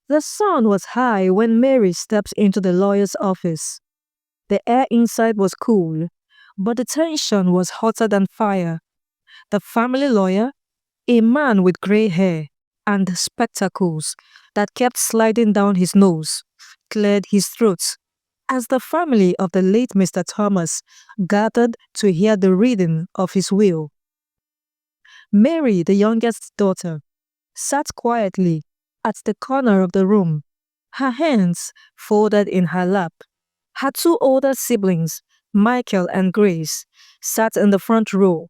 The sun was high when Mary stepped into the lawyer's office. The air inside was cool, but the tension was hotter than fire. The family lawyer, a man with gray hair and spectacles that kept sliding down his nose, cleared his throat as the family of the late Mr. Thomas gathered to hear the reading of his will. Mary, the youngest daughter, sat quietly at the corner of the room, her hands folded in her lap. Her two older siblings, Michael and Grace, sat in the front row,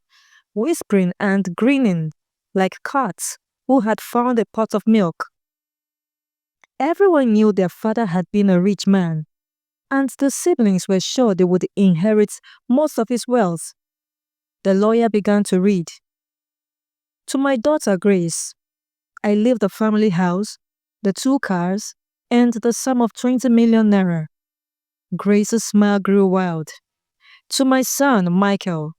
whispering and grinning like cats who had found a pot of milk. Everyone knew their father had been a rich man, and the siblings were sure they would inherit most of his wealth. The lawyer began to read. To my daughter Grace, I leave the family house, the two cars, and the sum of 20 million naira. Grace's smile grew wild. To my son Michael,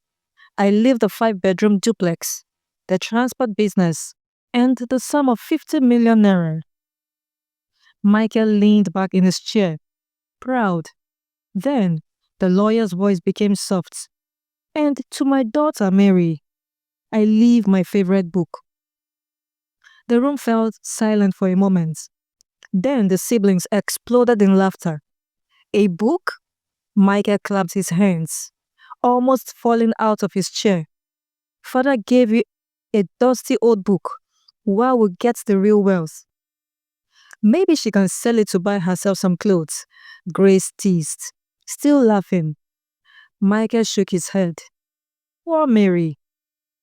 I leave the 5-bedroom duplex, the transport business, and the sum of 50 million naira. Michael leaned back in his chair, proud. Then the lawyer's voice became soft. And to my daughter Mary, I leave my favorite book. The room fell silent for a moment. Then the siblings exploded in laughter. A book? Michael clapped his hands, almost falling out of his chair. Father gave you a dusty old book. Where will get the real wealth? Maybe she can sell it to buy herself some clothes, Grace teased, still laughing. Michael shook his head. Poor Mary.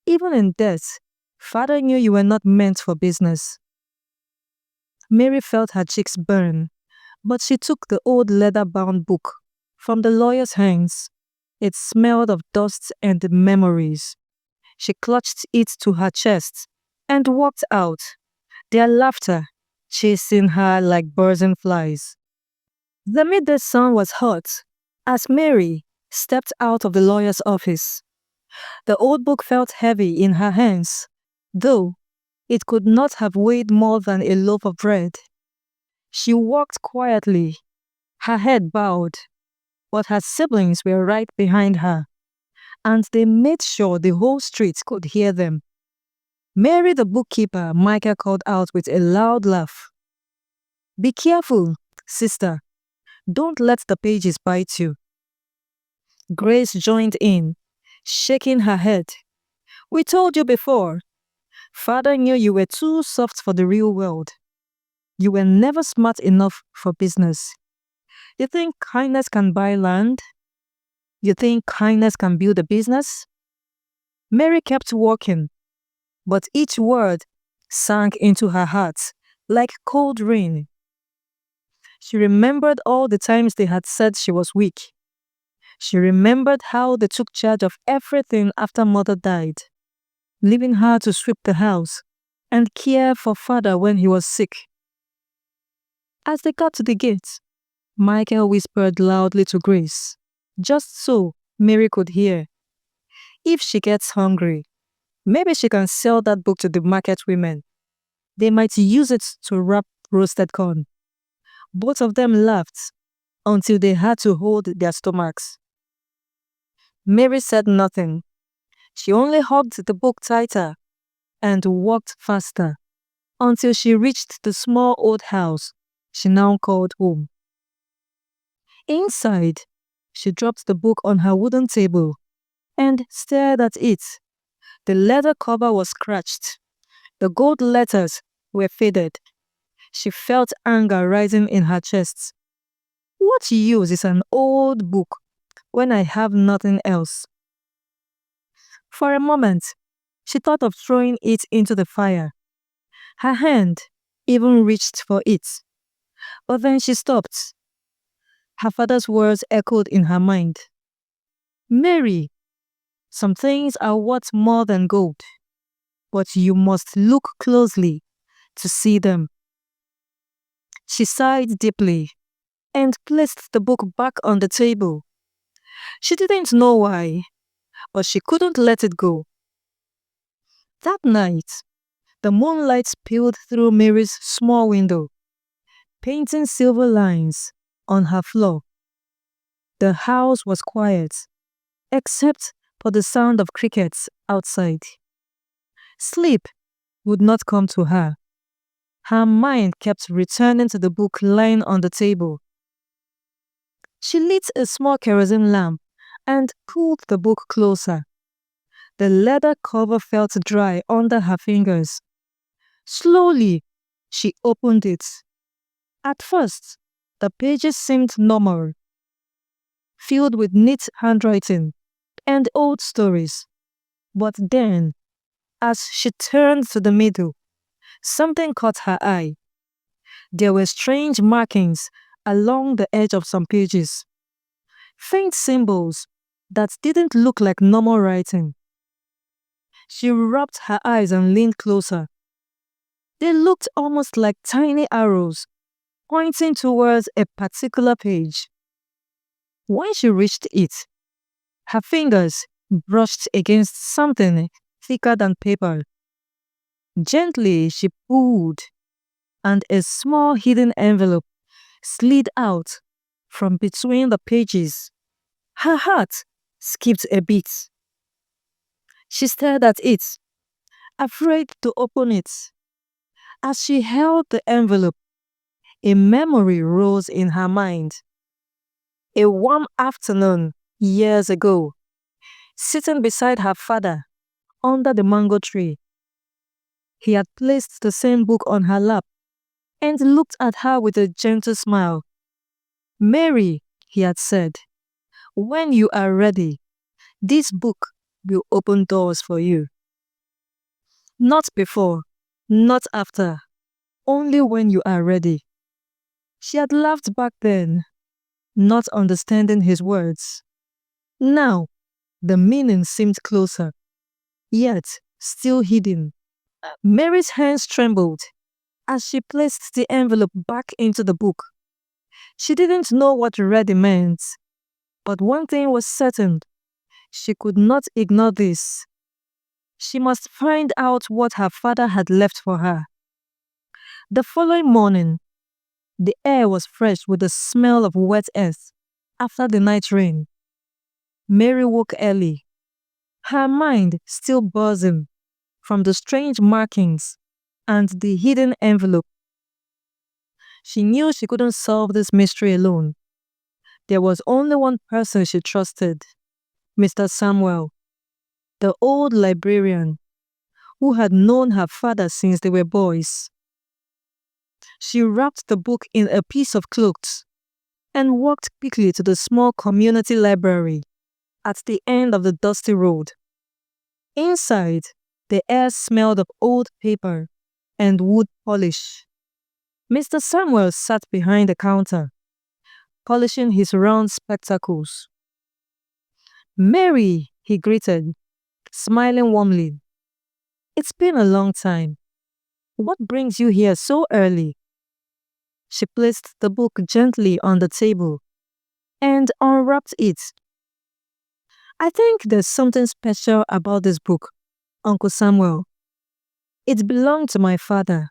Even in death, Father knew you were not meant for business. Mary felt her cheeks burn, but she took the old leather-bound book from the lawyer's hands. It smelled of dust and memories. She clutched it to her chest and walked out, their laughter chasing her like birds and flies. The midday sun was hot as Mary stepped out of the lawyer's office. The old book felt heavy in her hands, though it could not have weighed more than a loaf of bread. She walked quietly, her head bowed, but her siblings were right behind her, and they made sure the whole street could hear them. Mary the bookkeeper, Michael called out with a loud laugh. Be careful, sister. Don't let the pages bite you. Grace joined in, shaking her head. We told you before. Father knew you were too soft for the real world. You were never smart enough for business. You think kindness can buy land? You think kindness can build a business? Mary kept walking, but each word sank into her heart like cold rain. She remembered all the times they had said she was weak. She remembered how they took charge of everything after Mother died, leaving her to sweep the house and care for Father when he was sick. As they got to the gate, Michael whispered loudly to Grace, just so Mary could hear. If she gets hungry, maybe she can sell that book to the market women. They might use it to wrap roasted corn. Both of them laughed until they had to hold their stomachs. Mary said nothing. She only hugged the book tighter and walked faster until she reached the small old house she now called home. Inside, she dropped the book on her wooden table and stared at it. The leather cover was scratched. The gold letters were faded. She felt anger rising in her chest. What use is an old book when I have nothing else? For a moment, she thought of throwing it into the fire. Her hand even reached for it. But then she stopped. Her father's words echoed in her mind. Mary, some things are worth more than gold, but you must look closely to see them. She sighed deeply and placed the book back on the table. She didn't know why, but she couldn't let it go. That night, the moonlight spilled through Mary's small window. painting silver lines on her floor. The house was quiet, except for the sound of crickets outside. Sleep would not come to her. Her mind kept returning to the book lying on the table. She lit a small kerosene lamp and pulled the book closer. The leather cover felt dry under her fingers. Slowly, she opened it. At first, the pages seemed normal, filled with neat handwriting and old stories. But then, as she turned to the middle, something caught her eye. There were strange markings along the edge of some pages. Faint symbols that didn't look like normal writing. She rubbed her eyes and leaned closer. They looked almost like tiny arrows pointing towards a particular page. When she reached it, her fingers brushed against something thicker than paper. Gently, she pulled, and a small hidden envelope slid out from between the pages. Her heart skipped a beat. She stared at it, afraid to open it. As she held the envelope, a memory rose in her mind. A warm afternoon years ago, sitting beside her father under the mango tree. He had placed the same book on her lap and looked at her with a gentle smile. "Mary," he had said, "when you are ready, this book will open doors for you. Not before, not after, only when you are ready." She had laughed back then, not understanding his words. Now, the meaning seemed closer, yet still hidden. Mary's hands trembled as she placed the envelope back into the book. She didn't know what ready meant, but one thing was certain: she could not ignore this. She must find out what her father had left for her. The following morning, the air was fresh with the smell of wet earth after the night rain. Mary woke early, her mind still buzzing from the strange markings and the hidden envelope. She knew she couldn't solve this mystery alone. There was only one person she trusted: Mr. Samuel, the old librarian who had known her father since they were boys. She wrapped the book in a piece of cloth and walked quickly to the small community library at the end of the dusty road. Inside, the air smelled of old paper and wood polish. Mr. Samuel sat behind the counter, polishing his round spectacles. "Mary," he greeted, smiling warmly. "It's been a long time. What brings you here so early?" She placed the book gently on the table and unwrapped it. "I think there's something special about this book, Uncle Samuel. It belonged to my father."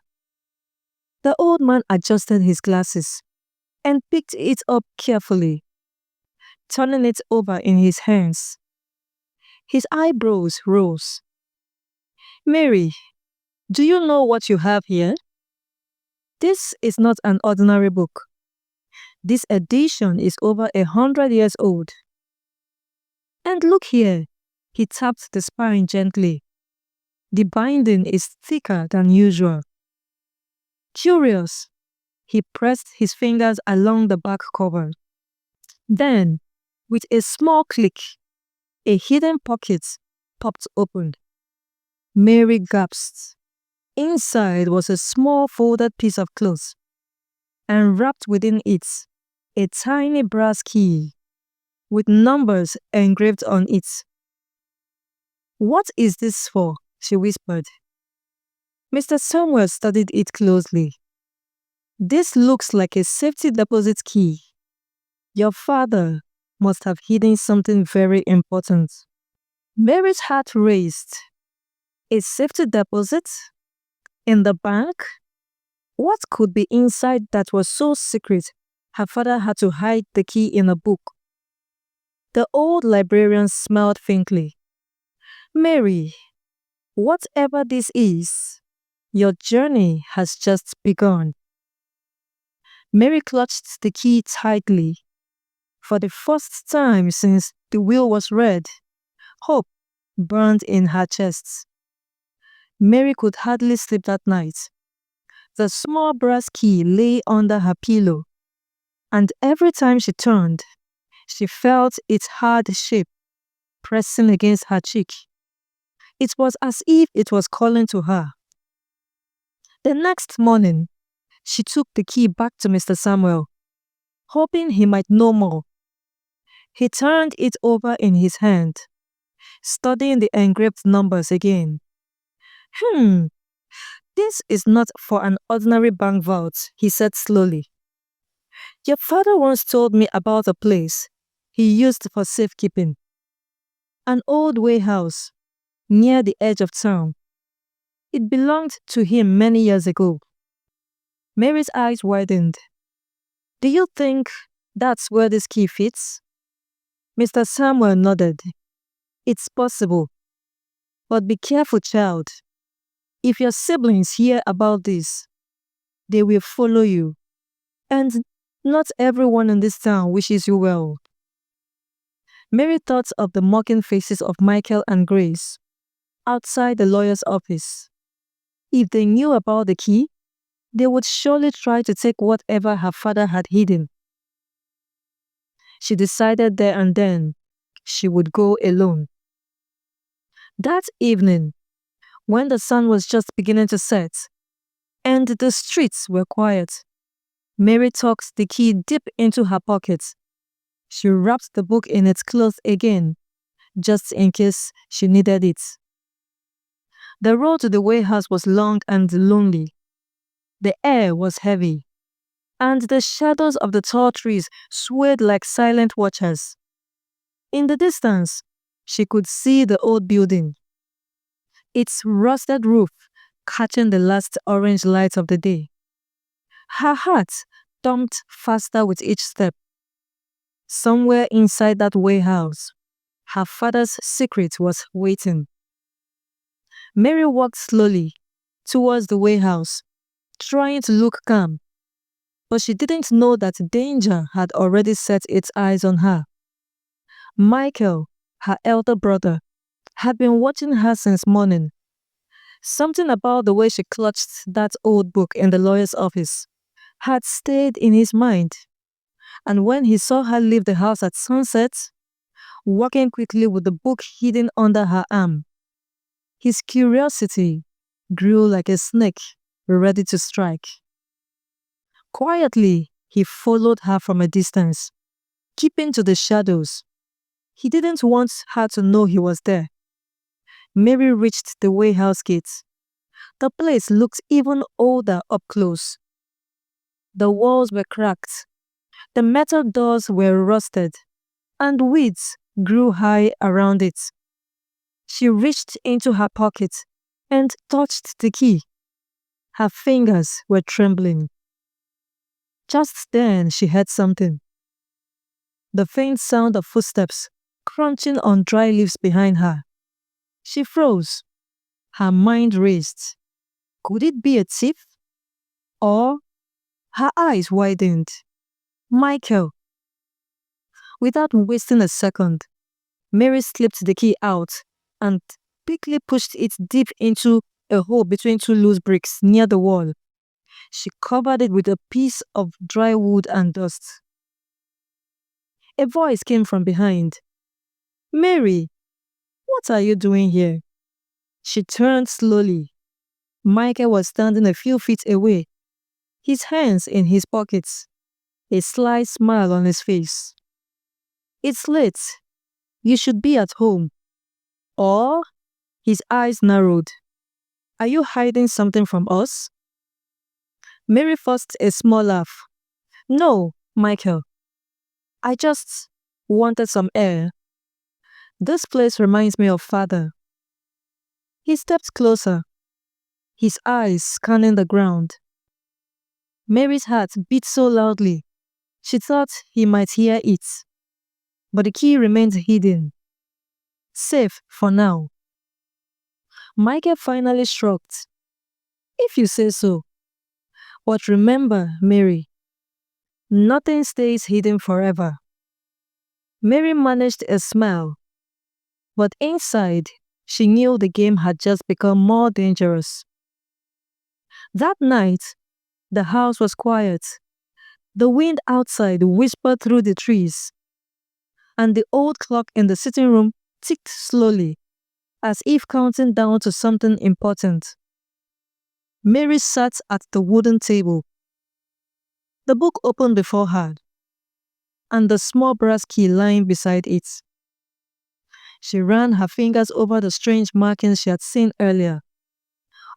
The old man adjusted his glasses and picked it up carefully, turning it over in his hands. His eyebrows rose. "Mary, do you know what you have here? This is not an ordinary book. This edition is over 100 years old. And look here," he tapped the spine gently. "The binding is thicker than usual." Curious, he pressed his fingers along the back cover. Then, with a small click, a hidden pocket popped open. Mary gasped. Inside was a small folded piece of cloth, and wrapped within it, a tiny brass key with numbers engraved on it. "What is this for?" she whispered. Mr. Samuel studied it closely. "This looks like a safety deposit key. Your father must have hidden something very important." Mary's heart raced. A safety deposit? In the bank? What could be inside that was so secret her father had to hide the key in a book? The old librarian smiled faintly. Mary, whatever this is, your journey has just begun. Mary clutched the key tightly. For the first time since the will was read, hope burned in her chest. Mary could hardly sleep that night. The small brass key lay under her pillow, and every time she turned, she felt its hard shape pressing against her cheek. It was as if it was calling to her. The next morning, she took the key back to Mr. Samuel, hoping he might know more. He turned it over in his hand, studying the engraved numbers again. Hmm, this is not for an ordinary bank vault, he said slowly. Your father once told me about a place he used for safekeeping. An old warehouse near the edge of town. It belonged to him many years ago. Mary's eyes widened. Do you think that's where this key fits? Mr. Samuel nodded. It's possible. But be careful, child. If your siblings hear about this, they will follow you. And not everyone in this town wishes you well. Mary thought of the mocking faces of Michael and Grace outside the lawyer's office. If they knew about the key, they would surely try to take whatever her father had hidden. She decided there and then she would go alone. That evening, when the sun was just beginning to set and the streets were quiet, Mary tucked the key deep into her pocket. She wrapped the book in its cloth again, just in case she needed it. The road to the warehouse was long and lonely. The air was heavy, and the shadows of the tall trees swayed like silent watchers. In the distance, she could see the old building, its rusted roof catching the last orange light of the day. Her heart thumped faster with each step. Somewhere inside that warehouse, her father's secret was waiting. Mary walked slowly towards the warehouse, trying to look calm, but she didn't know that danger had already set its eyes on her. Michael, her elder brother, had been watching her since morning. Something about the way she clutched that old book in the lawyer's office had stayed in his mind, and when he saw her leave the house at sunset, walking quickly with the book hidden under her arm, his curiosity grew like a snake ready to strike. Quietly, he followed her from a distance, keeping to the shadows. He didn't want her to know he was there. Mary reached the warehouse gate. The place looked even older up close. The walls were cracked, the metal doors were rusted, and weeds grew high around it. She reached into her pocket and touched the key. Her fingers were trembling. Just then she heard something. The faint sound of footsteps crunching on dry leaves behind her. She froze. Her mind raced. Could it be a thief? Or her eyes widened. Michael. Without wasting a second, Mary slipped the key out and quickly pushed it deep into a hole between two loose bricks near the wall. She covered it with a piece of dry wood and dust. A voice came from behind. Mary, what are you doing here? She turned slowly. Michael was standing a few feet away, his hands in his pockets, a sly smile on his face. It's late. You should be at home. Or, his eyes narrowed. Are you hiding something from us? Mary forced a small laugh. No, Michael. I just wanted some air. This place reminds me of Father. He stepped closer, his eyes scanning the ground. Mary's heart beat so loudly, she thought he might hear it. But the key remained hidden, safe for now. Michael finally shrugged. If you say so. But remember, Mary, nothing stays hidden forever. Mary managed a smile, but inside, she knew the game had just become more dangerous. That night, the house was quiet. The wind outside whispered through the trees, and the old clock in the sitting room ticked slowly, as if counting down to something important. Mary sat at the wooden table, the book open before her, and the small brass key lying beside it. She ran her fingers over the strange markings she had seen earlier.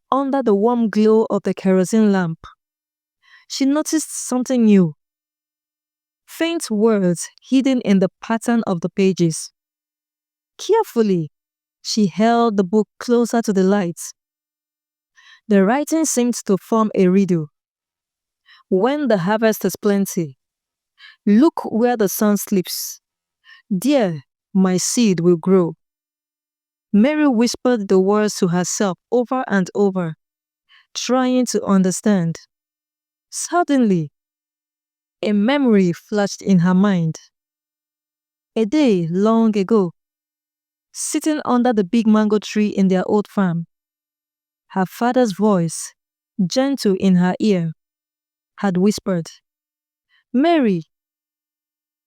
Under the warm glow of the kerosene lamp, she noticed something new. Faint words hidden in the pattern of the pages. Carefully, she held the book closer to the light. The writing seemed to form a riddle. When the harvest is plenty, look where the sun sleeps. There, my seed will grow. Mary whispered the words to herself over and over, trying to understand. Suddenly, a memory flashed in her mind. A day long ago, sitting under the big mango tree in their old farm, her father's voice, gentle in her ear, had whispered, Mary,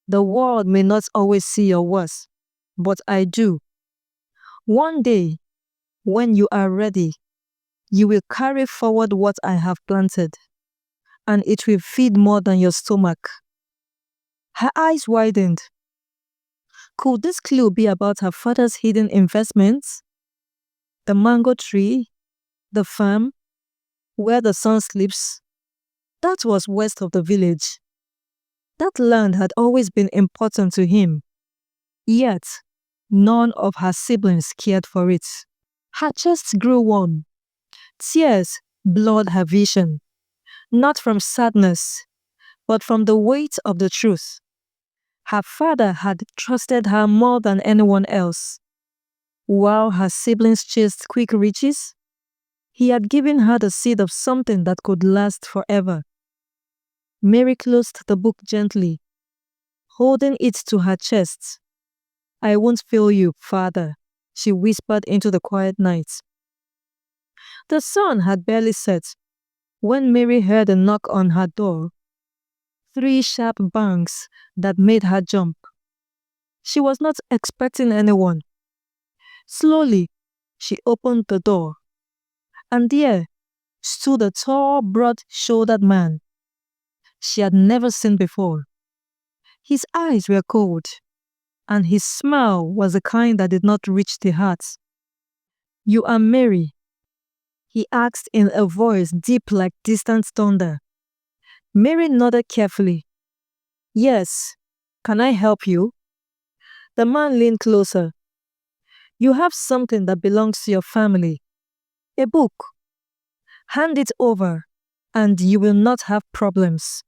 the world may not always see your worst, but I do. One day, when you are ready, you will carry forward what I have planted, and it will feed more than your stomach. Her eyes widened. Could this clue be about her father's hidden investments? The mango tree, the farm, where the sun sleeps, that was west of the village. That land had always been important to him. Yet, none of her siblings cared for it. Her chest grew warm. Tears blurred her vision, not from sadness, but from the weight of the truth. Her father had trusted her more than anyone else. While her siblings chased quick riches, he had given her the seed of something that could last forever. Mary closed the book gently, holding it to her chest. I won't fail you, Father, she whispered into the quiet night. The sun had barely set when Mary heard a knock on her door. 3 sharp bangs that made her jump. She was not expecting anyone. Slowly, she opened the door, and there stood a tall, broad-shouldered man she had never seen before. His eyes were cold, and his smile was the kind that did not reach the heart. You are Mary? He asked in a voice deep like distant thunder. Mary nodded carefully. Yes, can I help you? The man leaned closer. You have something that belongs to your family. A book. Hand it over, and you will not have problems.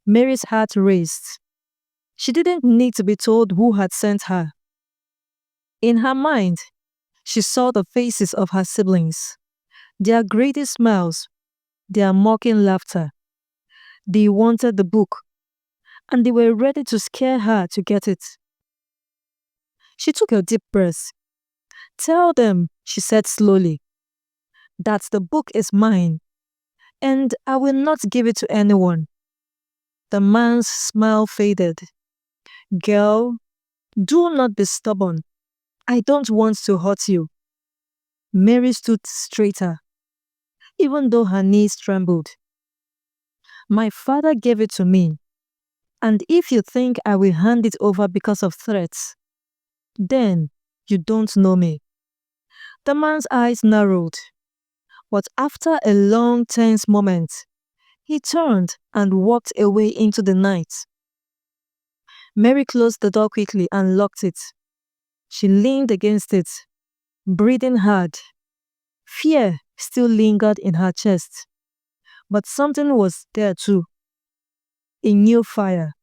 Mary's heart raced. She didn't need to be told who had sent her. In her mind, she saw the faces of her siblings, their greedy smiles, their mocking laughter. They wanted the book, and they were ready to scare her to get it. She took a deep breath. Tell them, she said slowly, that the book is mine, and I will not give it to anyone. The man's smile faded. Girl, do not be stubborn. I don't want to hurt you. Mary stood straighter, even though her knees trembled. My father gave it to me, and if you think I will hand it over because of threats, then you don't know me. The man's eyes narrowed, but after a long, tense moment, he turned and walked away into the night. Mary closed the door quickly and locked it. She leaned against it, breathing hard. Fear still lingered in her chest, But something was there too, a new fire.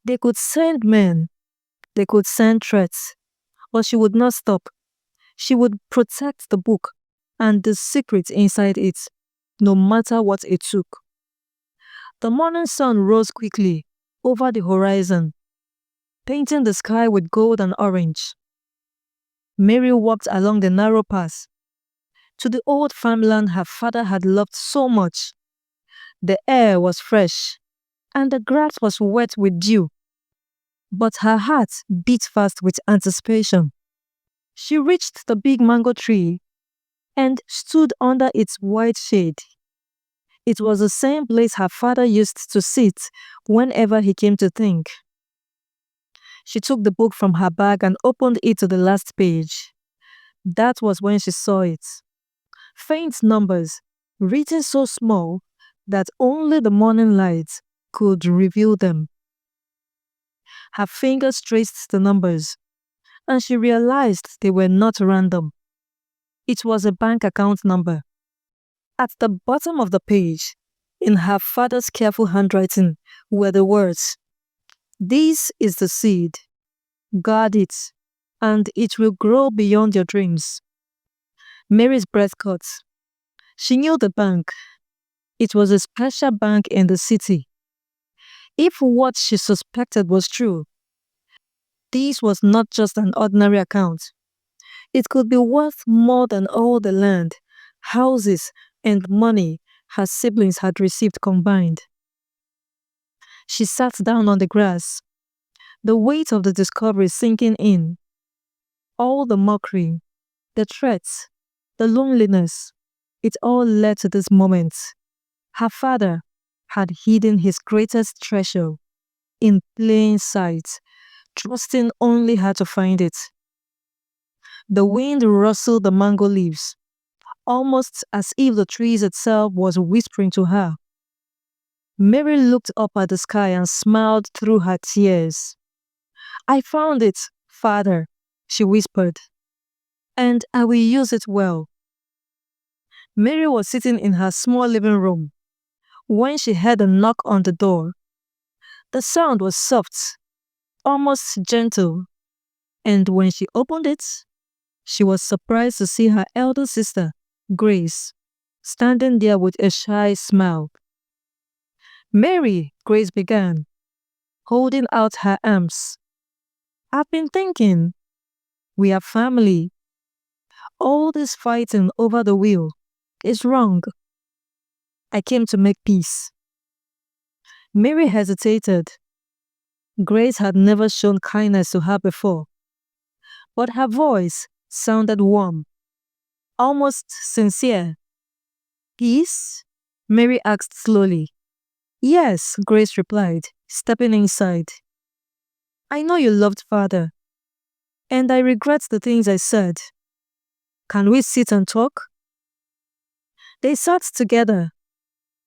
They could send men, they could send threats, but she would not stop. She would protect the book and the secret inside it, no matter what it took. The morning sun rose quickly over the horizon, painting the sky with gold and orange. Mary walked along the narrow path to the old farmland her father had loved so much. The air was fresh, and the grass was wet with dew, but her heart beat fast with anticipation. She reached the big mango tree and stood under its wide shade. It was the same place her father used to sit whenever he came to think. She took the book from her bag and opened it to the last page. That was when she saw it. Faint numbers, written so small that only the morning light could reveal them. Her fingers traced the numbers, and she realized they were not random. It was a bank account number. At the bottom of the page, in her father's careful handwriting, were the words, "This is the seed. Guard it, and it will grow beyond your dreams." Mary's breath caught. She knew the bank. It was a special bank in the city. If what she suspected was true, this was not just an ordinary account. It could be worth more than all the land, houses, and money her siblings had received combined. She sat down on the grass, the weight of the discovery sinking in. All the mockery, the threats, the loneliness, it all led to this moment. Her father had hidden his greatest treasure in plain sight, trusting only her to find it. The wind rustled the mango leaves, almost as if the trees itself was whispering to her. Mary looked up at the sky and smiled through her tears. "I found it, Father," she whispered, "and I will use it well." Mary was sitting in her small living room when she heard a knock on the door. The sound was soft, almost gentle, and when she opened it, she was surprised to see her elder sister, Grace, standing there with a shy smile. "Mary," Grace began, holding out her arms. "I've been thinking, we are family. All this fighting over the will is wrong. I came to make peace." Mary hesitated. Grace had never shown kindness to her before, but her voice sounded warm, almost sincere. "Peace?" Mary asked slowly. "Yes," Grace replied, stepping inside. "I know you loved Father, and I regret the things I said. Can we sit and talk?" They sat together,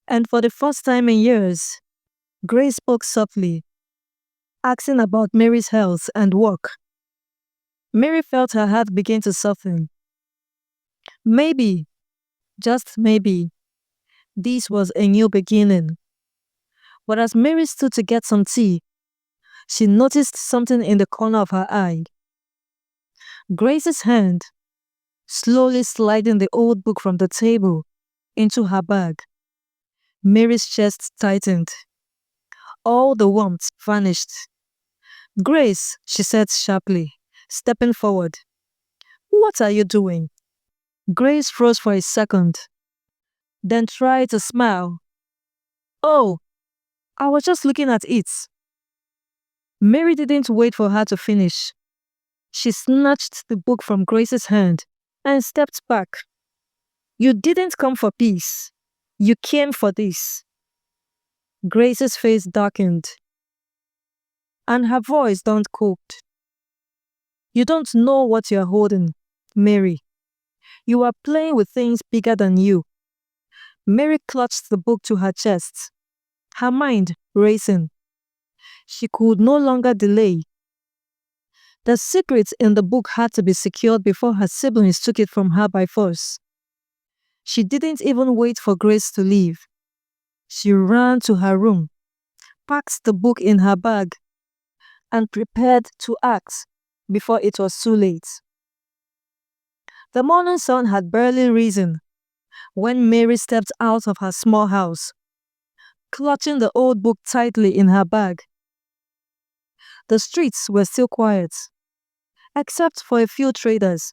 and for the first time in years, Grace spoke softly, asking about Mary's health and work. Mary felt her heart begin to soften. Maybe, just maybe, this was a new beginning. But as Mary stood to get some tea, she noticed something in the corner of her eye. Grace's hand, slowly sliding the old book from the table into her bag. Mary's chest tightened. All the warmth vanished. "Grace," she said sharply, stepping forward. "What are you doing?" Grace froze for a second, then tried to smile. "Oh, I was just looking at it." Mary didn't wait for her to finish. She snatched the book from Grace's hand and stepped back. "You didn't come for peace. You came for this." Grace's face darkened, and her voice turned cold. "You don't know what you're holding, Mary. You are playing with things bigger than you." Mary clutched the book to her chest, her mind racing. She could no longer delay. The secret in the book had to be secured before her siblings took it from her by force. She didn't even wait for Grace to leave. She ran to her room, packed the book in her bag, and prepared to act before it was too late. The morning sun had barely risen when Mary stepped out of her small house, clutching the old book tightly in her bag. The streets were still quiet, except for a few traders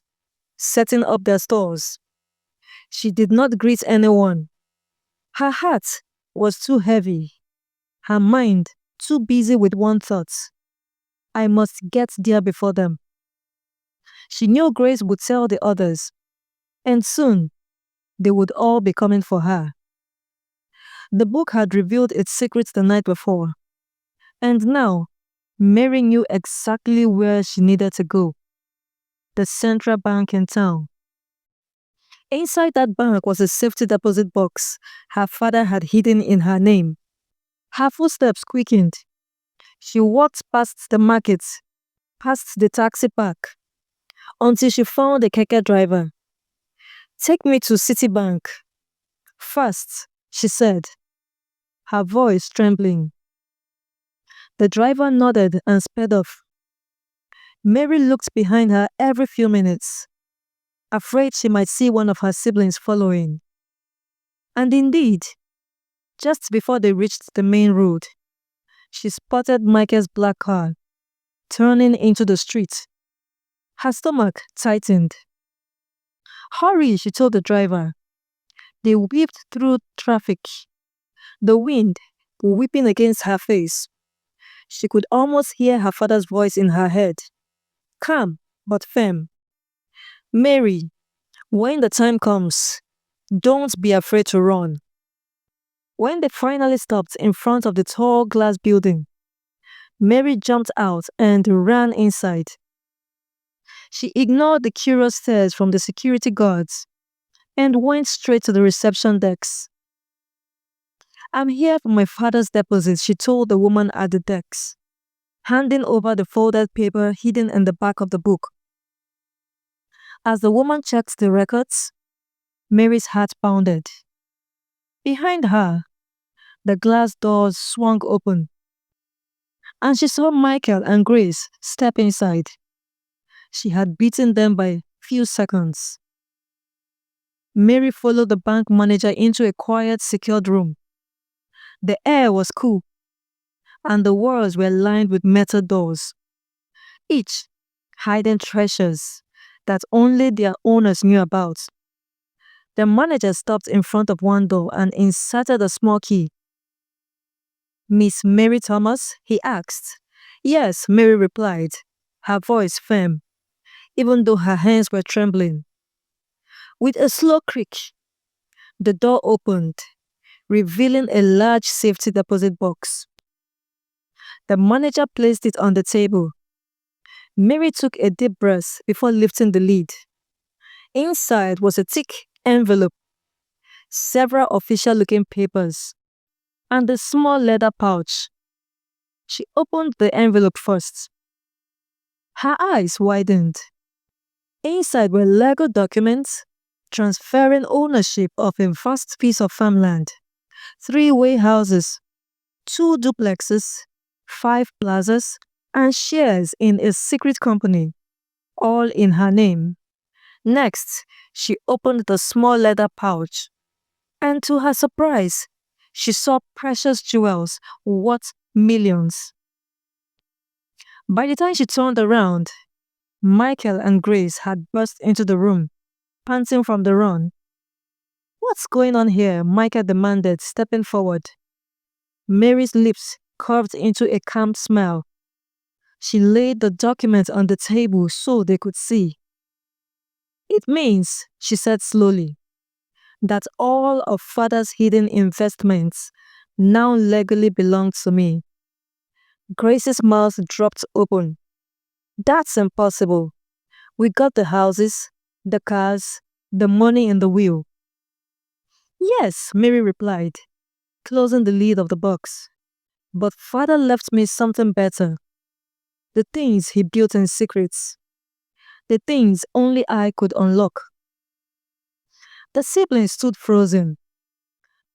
setting up their stores. She did not greet anyone. Her heart was too heavy, her mind too busy with one thought: I must get there before them. She knew Grace would tell the others, and soon they would all be coming for her. The book had revealed its secrets the night before, and now Mary knew exactly where she needed to go: the central bank in town. Inside that bank was a safety deposit box her father had hidden in her name. Her footsteps quickened. She walked past the market, past the taxi park, until she found a keke driver. "Take me to Citibank. Fast," she said, her voice trembling. The driver nodded and sped off. Mary looked behind her every few minutes, afraid she might see one of her siblings following. And indeed, just before they reached the main road, she spotted Michael's black car turning into the street. Her stomach tightened. "Hurry," she told the driver. They whipped through traffic, the wind whipping against her face. She could almost hear her father's voice in her head, calm but firm. "Mary, when the time comes, don't be afraid to run." When they finally stopped in front of the tall glass building, Mary jumped out and ran inside. She ignored the curious stares from the security guards and went straight to the reception desk. "I'm here for my father's deposit," she told the woman at the desk, handing over the folded paper hidden in the back of the book. As the woman checked the records, Mary's heart pounded. Behind her, the glass doors swung open, and she saw Michael and Grace step inside. She had beaten them by a few seconds. Mary followed the bank manager into a quiet, secured room. The air was cool, and the walls were lined with metal doors, each hiding treasures that only their owners knew about. The manager stopped in front of one door and inserted a small key. "Miss Mary Thomas?" he asked. "Yes," Mary replied, her voice firm, even though her hands were trembling. With a slow creak, the door opened, revealing a large safety deposit box. The manager placed it on the table. Mary took a deep breath before lifting the lid. Inside was a thick envelope, several official-looking papers, and a small leather pouch. She opened the envelope first. Her eyes widened. Inside were legal documents transferring ownership of a vast piece of farmland, 3 warehouses, 2 duplexes, 5 plazas, and shares in a secret company, all in her name. Next, she opened the small leather pouch, and to her surprise, she saw precious jewels worth millions. By the time she turned around, Michael and Grace had burst into the room, panting from the run. "What's going on here?" Michael demanded, stepping forward. Mary's lips curved into a calm smile. She laid the document on the table so they could see. "It means," she said slowly, "that all of Father's hidden investments now legally belong to me." Grace's mouth dropped open. "That's impossible. We got the houses, the cars, the money in the will." "Yes," Mary replied, closing the lid of the box. "But Father left me something better. The things he built in secrets. The things only I could unlock." The siblings stood frozen,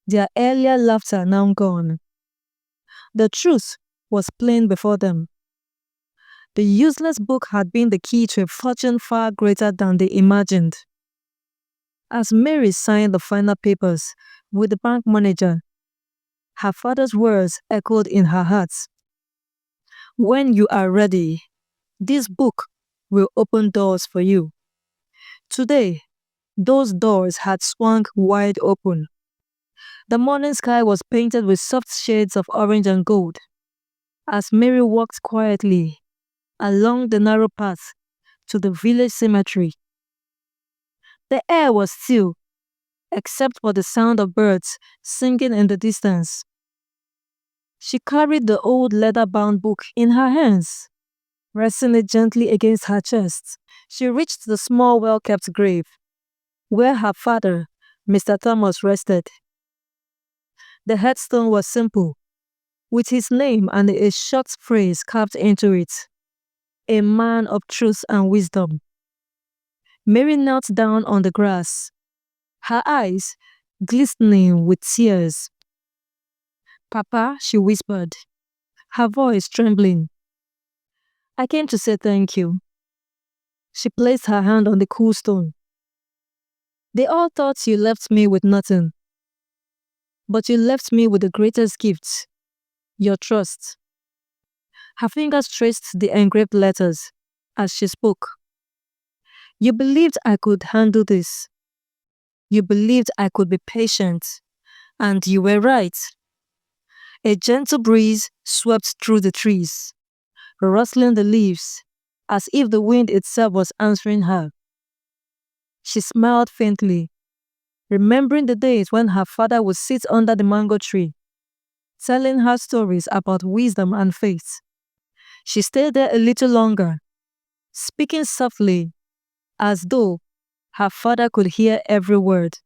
their earlier laughter now gone. The truth was plain before them. The useless book had been the key to a fortune far greater than they imagined. As Mary signed the final papers with the bank manager, her father's words echoed in her heart. When you are ready, this book will open doors for you. Today, those doors had swung wide open. The morning sky was painted with soft shades of orange and gold. As Mary walked quietly along the narrow path to the village cemetery, the air was still, except for the sound of birds singing in the distance. She carried the old leather-bound book in her hands, resting it gently against her chest. She reached the small, well-kept grave, where her father, Mr. Thomas, rested. The headstone was simple, with his name and a short phrase carved into it, "A man of truth and wisdom." Mary knelt down on the grass, her eyes glistening with tears. "Papa," she whispered, her voice trembling, "I came to say thank you." She placed her hand on the cool stone. "They all thought you left me with nothing, but you left me with the greatest gift, your trust." Her fingers traced the engraved letters as she spoke. "You believed I could handle this. You believed I could be patient, and you were right." A gentle breeze swept through the trees, rustling the leaves, as if the wind itself was answering her. She smiled faintly, remembering the days when her father would sit under the mango tree, telling her stories about wisdom and faith. She stayed there a little longer, speaking softly, as though her father could hear every word.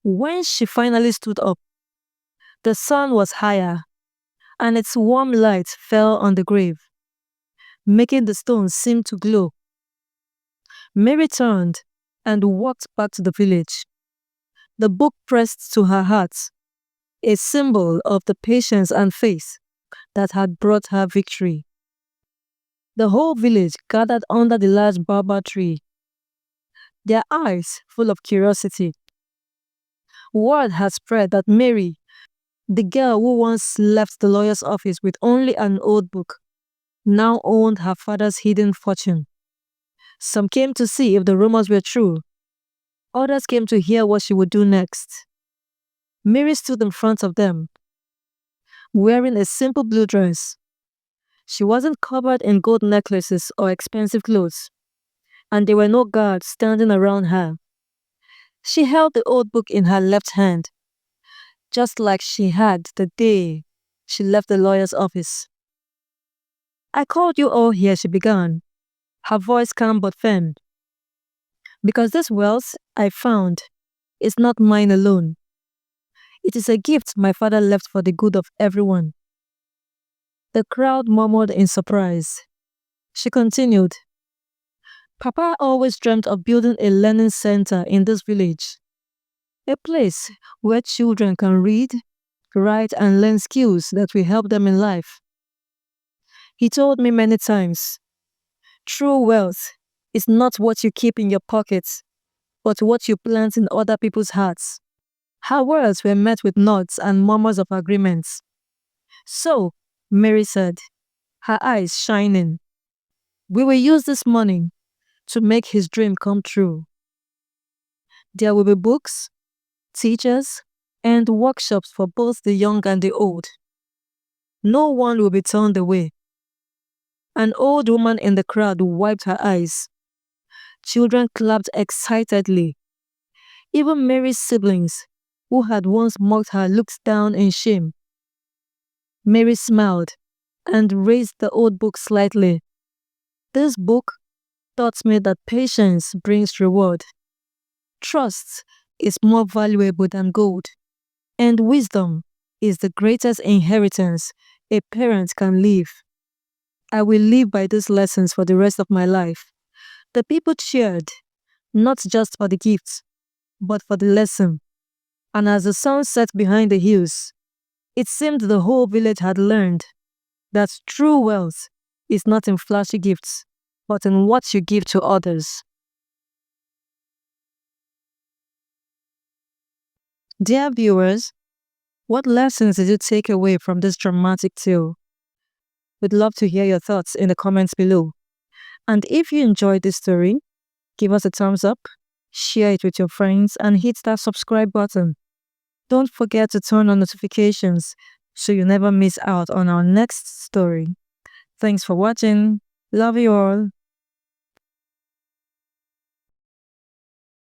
When she finally stood up, the sun was higher, and its warm light fell on the grave, making the stones seem to glow. Mary turned and walked back to the village, the book pressed to her heart, a symbol of the patience and faith that had brought her victory. The whole village gathered under the large baobab tree, their eyes full of curiosity. Word had spread that Mary, the girl who once left the lawyer's office with only an old book, now owned her father's hidden fortune. Some came to see if the rumors were true. Others came to hear what she would do next. Mary stood in front of them, wearing a simple blue dress. She wasn't covered in gold necklaces or expensive clothes, and there were no guards standing around her. She held the old book in her left hand, just like she had the day she left the lawyer's office. "I called you all here," she began, her voice calm but firm, "because this wealth I found is not mine alone. It is a gift my father left for the good of everyone." The crowd murmured in surprise. She continued, "Papa always dreamt of building a learning center in this village, a place where children can read, write, and learn skills that will help them in life. He told me many times, true wealth is not what you keep in your pockets, but what you plant in other people's hearts." Her words were met with nods and murmurs of agreements. "So," Mary said, her eyes shining, "we will use this money to make his dream come true. There will be books, teachers, and workshops for both the young and the old. No one will be turned away." An old woman in the crowd wiped her eyes. Children clapped excitedly. Even Mary's siblings, who had once mocked her, looked down in shame. Mary smiled and raised the old book slightly. "This book taught me that patience brings reward. Trust is more valuable than gold, and wisdom is the greatest inheritance a parent can leave. I will live by these lessons for the rest of my life." The people cheered, not just for the gifts, but for the lesson. And as the sun set behind the hills, it seemed the whole village had learned that true wealth is not in flashy gifts, but in what you give to others. Dear viewers, what lessons did you take away from this dramatic tale? We'd love to hear your thoughts in the comments below. And if you enjoyed this story, give us a thumbs up, share it with your friends, and hit that subscribe button. Don't forget to turn on notifications so you never miss out on our next story. Thanks for watching. Love you all.